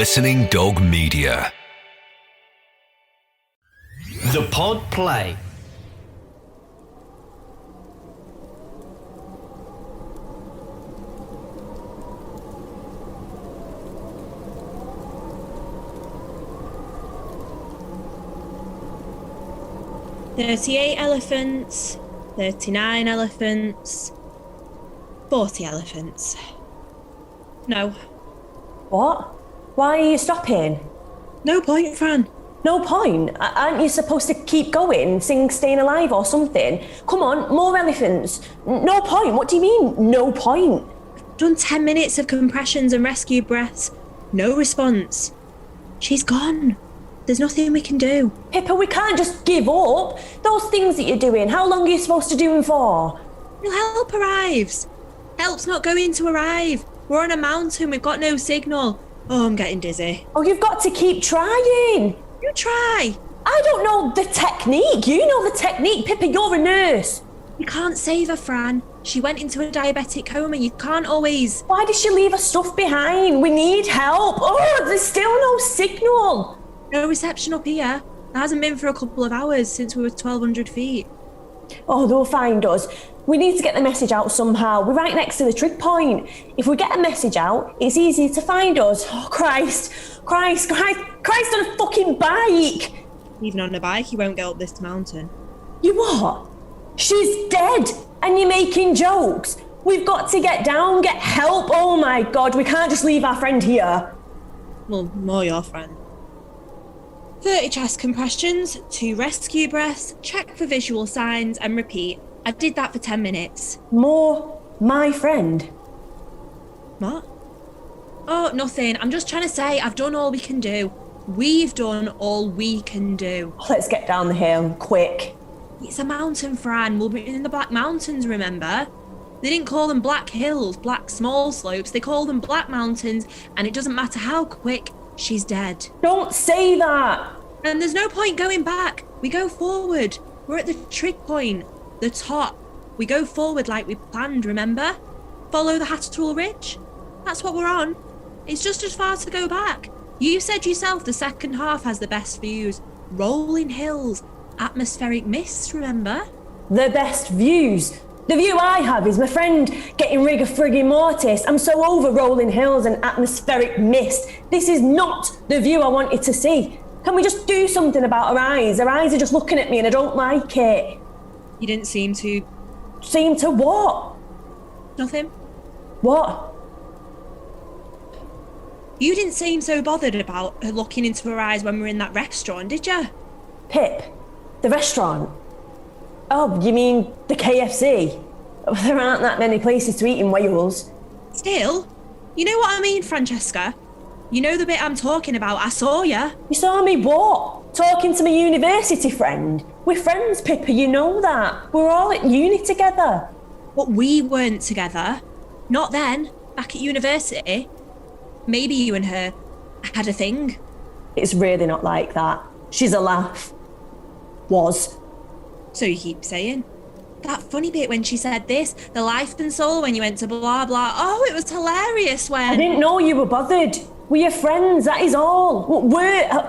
Listening Dog Media. The Pod Play. "38 elephants, 39 elephants, 40 elephants. No. What? Why are you stopping? No point, Fran. No point? Aren't you supposed to keep going, sing Staying Alive or something? Come on, more elephants. No point? What do you mean, no point? Done 10 minutes of compressions and rescue breaths. No response. She's gone. There's nothing we can do. Pippa, we can't just give up. Those things that you're doing, how long are you supposed to do them for? Till help arrives. Help's not going to arrive. We're on a mountain, we've got no signal. Oh, I'm getting dizzy. Oh, you've got to keep trying. You try. I don't know the technique. You know the technique. Pippa, you're a nurse. You can't save her, Fran. She went into a diabetic coma. You can't always... Why did she leave her stuff behind? We need help. Oh, there's still no signal. No reception up here. There hasn't been for a couple of hours since we were 1,200 feet. Oh, they'll find us. We need to get the message out somehow. We're right next to the Trig Point. If we get a message out, it's easier to find us. Oh, Christ on a fucking bike. Even on a bike, you won't get up this mountain. You what? She's dead and you're making jokes. We've got to get down, get help. Oh my God, we can't just leave our friend here. Well, more your friend. 30 chest compressions, 2 rescue breaths, check for visual signs and repeat. I did that for 10 minutes. More my friend. What? Oh, nothing. I'm just trying to say I've done all we can do. We've done all we can do. Let's get down the hill, quick. It's a mountain, Fran. We'll be in the Black Mountains, remember? They didn't call them Black Hills, Black Small Slopes. They call them Black Mountains, and it doesn't matter how quick, she's dead. Don't say that. And there's no point going back. We go forward. We're at the Trig Point, the top. We go forward like we planned, remember? Follow the Hatterall Ridge. That's what we're on. It's just as far to go back. You said yourself the second half has the best views. Rolling hills, atmospheric mist, remember? The best views. The view I have is my friend getting rigor frigging mortis. I'm so over rolling hills and atmospheric mist. This is not the view I wanted to see. Can we just do something about her eyes? Her eyes are just looking at me and I don't like it. You didn't seem to... Seem to what? Nothing. What? You didn't seem so bothered about her looking into her eyes when we were in that restaurant, did you? Pip, the restaurant. Oh, you mean the KFC? There aren't that many places to eat in Wales. Still, you know what I mean, Francesca? You know the bit I'm talking about. I saw you. You saw me what? Talking to my university friend? We're friends, Pippa, you know that. We're all at uni together. But we weren't together. Not then, back at university. Maybe you and her had a thing. It's really not like that. She's a laugh. Was. So you keep saying. That funny bit when she said this, the life and soul when you went to blah blah. Oh, it was hilarious when... I didn't know you were bothered. We're your friends, that is all.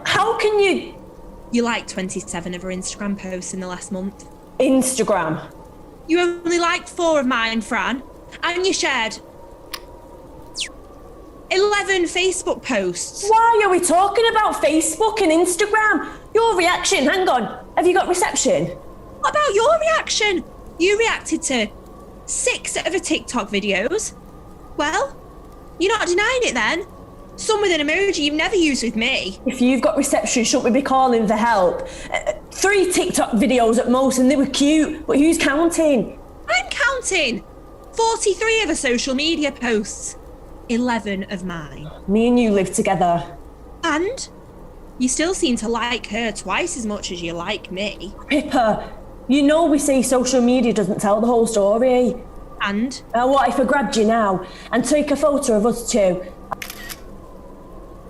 How can you... You liked 27 of her Instagram posts in the last month. Instagram? You only liked 4 of mine, Fran. And you shared 11 Facebook posts. Why are we talking about Facebook and Instagram? Your reaction, hang on. Have you got reception? What about your reaction? You reacted to 6 of her TikTok videos. Well, you're not denying it then. Some with an emoji you've never used with me. If you've got reception, shouldn't we be calling for help? 3 TikTok videos at most and they were cute, but who's counting? I'm counting. 43 of her social media posts. 11 of mine. Me and you live together. And you still seem to like her twice as much as you like me. Pippa, you know we say social media doesn't tell the whole story. And? What if I grabbed you now and take a photo of us two?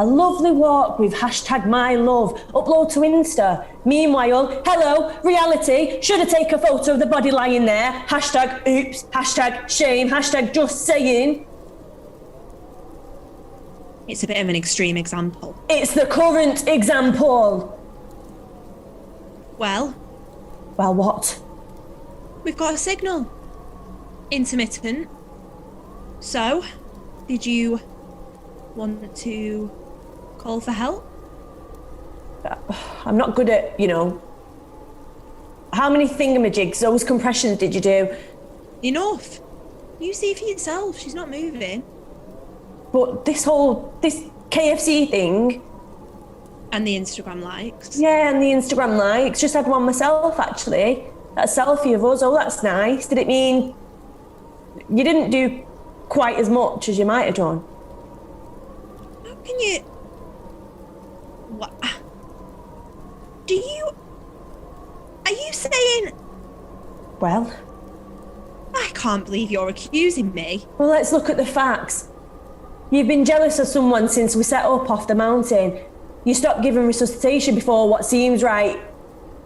A lovely walk with #MyLove. Upload to Insta. Meanwhile, hello, reality. Should I take a photo of the body lying there? #oops, #shame, #just saying. It's a bit of an extreme example. It's the current example. Well, What? we've got a signal. Intermittent. So, did you want to call for help? I'm not good at, how many thingamajigs, those compressions did you do? Enough. You see for yourself, she's not moving. But this KFC thing. And the Instagram likes. Yeah, and the Instagram likes. Just had one myself, actually. That selfie of us. Oh, that's nice. Did it mean you didn't do quite as much as you might have done? How can you... What? Are you saying... Well, I can't believe you're accusing me. well, let's look at the facts. You've been jealous of someone since we set up off the mountain. You stopped giving resuscitation before what seems right.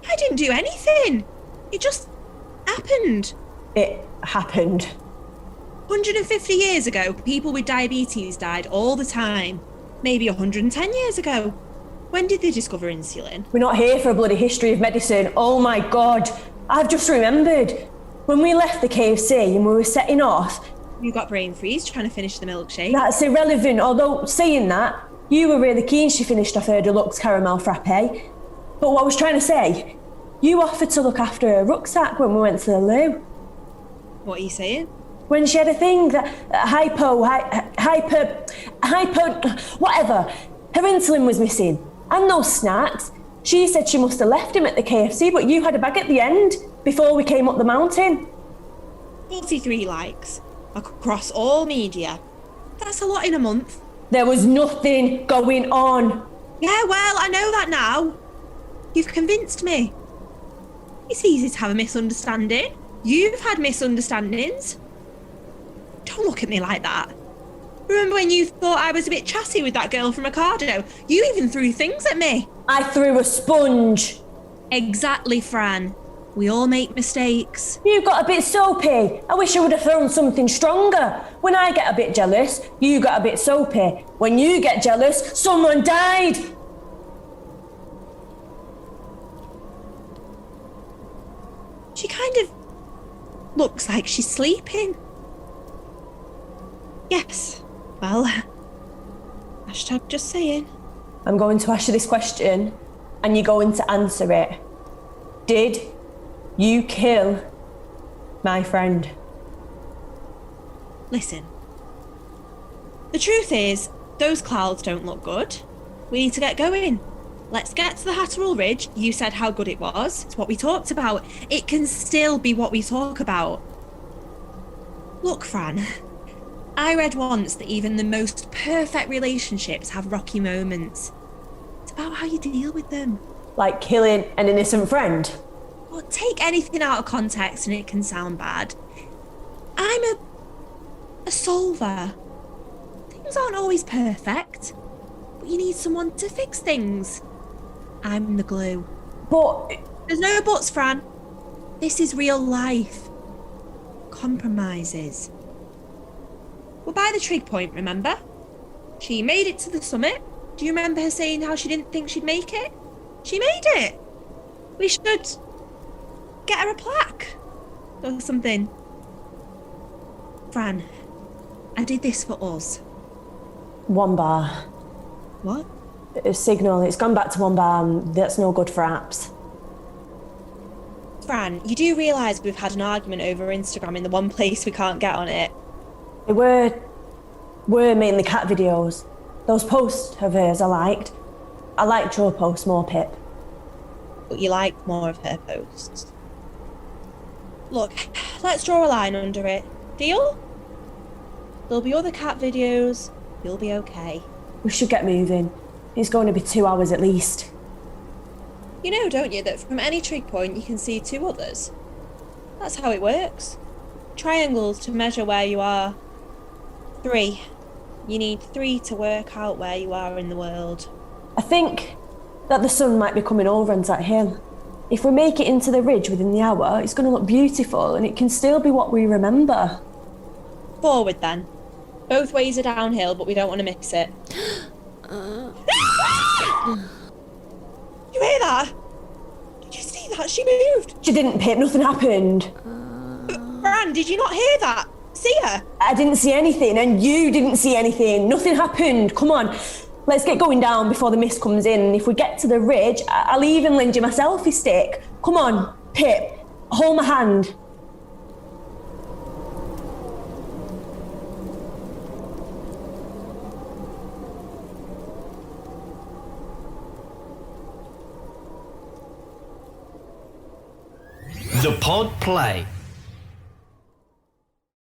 I didn't do anything. It just happened. It happened. 150 years ago, people with diabetes died all the time. Maybe 110 years ago. When did they discover insulin? We're not here for a bloody history of medicine. Oh my God. I've just remembered. When we left the KFC and we were setting off, You got brain freeze trying to finish the milkshake. that's irrelevant, although saying that, you were really keen she finished off her deluxe caramel frappe. But what I was trying to say, you offered to look after her rucksack when we went to the loo. What are you saying? When she had a thing that whatever, her insulin was missing. And those snacks. She said she must have left him at the KFC, but you had a bag at the end before we came up the mountain. 43 likes across all media. That's a lot in a month. There was nothing going on. Yeah, well, I know that now. You've convinced me. It's easy to have a misunderstanding. You've had misunderstandings. Don't look at me like that. Remember when you thought I was a bit chatty with that girl from Ocado? You even threw things at me. I threw a sponge. Exactly, Fran. We all make mistakes. You got a bit soapy. I wish I would have thrown something stronger. When I get a bit jealous, you got a bit soapy. When you get jealous, someone died. She kind of looks like she's sleeping. Yes. Well, hashtag just saying. I'm going to ask you this question, and you're going to answer it. Did you kill my friend? Listen. The truth is, those clouds don't look good. We need to get going. Let's get to the Hatterall Ridge. You said how good it was. It's what we talked about. It can still be what we talk about. Look, Fran. I read once that even the most perfect relationships have rocky moments. It's about how you deal with them. Like killing an innocent friend? Well, take anything out of context and it can sound bad. I'm a solver. Things aren't always perfect, but you need someone to fix things. I'm the glue. But There's no buts, Fran. This is real life. Compromises. We're by the Trig Point, remember? She made it to the summit. Do you remember her saying how she didn't think she'd make it? She made it. We should get her a plaque or something. Fran, I did this for us. 1 bar. What? A signal, it's gone back to 1 bar, and that's no good for apps. Fran, you do realise we've had an argument over Instagram in the one place we can't get on it? They were mainly cat videos. Those posts of hers I liked. I liked your post more, Pip. But you liked more of her posts. Look, let's draw a line under it. Deal? There'll be other cat videos. You'll be okay. We should get moving. It's going to be 2 hours at least. You know, don't you, that from any trig point you can see 2 others? That's how it works. Triangles to measure where you are. 3. You need 3 to work out where you are in the world. I think that the sun might be coming over on that hill. If we make it into the ridge within the hour, it's going to look beautiful and it can still be what we remember. Forward then. Both ways are downhill, but we don't want to miss it. You hear that? Did you see that? She moved. She didn't, Pip. Nothing happened. Fran, did you not hear that? See her? I didn't see anything, and you didn't see anything. Nothing happened. Come on. Let's get going down before the mist comes in. And if we get to the ridge, I'll even lend you my selfie stick. Come on, Pip. Hold my hand. The Pod Play.